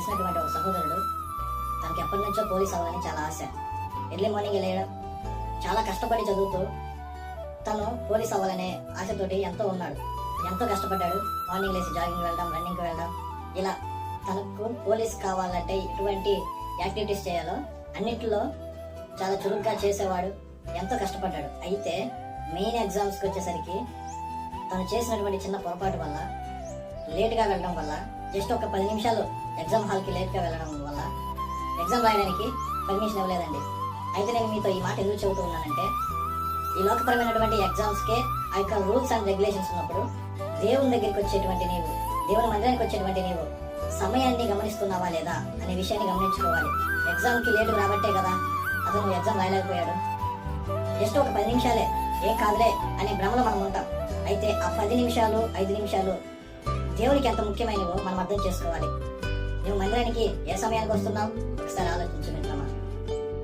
తెలిసినటువంటి ఒక సహోదరుడు, తనకి ఎప్పటి నుంచో పోలీస్ అవ్వాలని చాలా ఆశ. ఎర్లీ మార్నింగ్ వెళ్ళడం, చాలా కష్టపడి చదువుతూ తను పోలీస్ అవ్వాలనే ఆశతోటి ఎంతో ఉన్నాడు. ఎంతో కష్టపడ్డాడు. మార్నింగ్ లేచి జాగింగ్ వెళ్ళడం, రన్నింగ్కి వెళ్ళడం, ఇలా తనకు పోలీస్ కావాలంటే ఎటువంటి యాక్టివిటీస్ చేయాలో అన్నింటిలో చాలా చురుగ్గా చేసేవాడు. ఎంతో కష్టపడ్డాడు. అయితే మెయిన్ ఎగ్జామ్స్కి వచ్చేసరికి తను చేసినటువంటి చిన్న పొరపాటు వల్ల, లేట్గా వెళ్ళడం వల్ల, జస్ట్ ఒక 10 నిమిషాలు ఎగ్జామ్ హాల్కి లేట్గా వెళ్ళడం వల్ల ఎగ్జామ్ రాయడానికి పర్మిషన్ ఇవ్వలేదండి. అయితే నేను మీతో ఈ మాట ఎందుకు చెబుతూ ఉన్నానంటే, ఈ లోకపరమైనటువంటి ఎగ్జామ్స్కే ఆ యొక్క రూల్స్ అండ్ రెగ్యులేషన్స్ ఉన్నప్పుడు దేవుని దగ్గరికి వచ్చేటువంటి నీవు, దేవుని మందిరానికి వచ్చేటువంటి నీవు సమయాన్ని గమనిస్తున్నావా లేదా అనే విషయాన్ని గమనించుకోవాలి. ఎగ్జామ్కి లేటు రాబట్టే కదా అతను ఎగ్జామ్ రాయలేకపోయాడు. జస్ట్ ఒక 10 నిమిషాలే, ఏం కాదులే అనే భ్రమలో మనం ఉంటాం. అయితే ఆ 10 నిమిషాలు 5 నిమిషాలు దేవునికి ఎంత ముఖ్యమైనవో మనం అర్థం చేసుకోవాలి. నువ్వు మందిరానికి ఏ సమయానికి వస్తున్నావు ఒకసారి ఆలోచించు.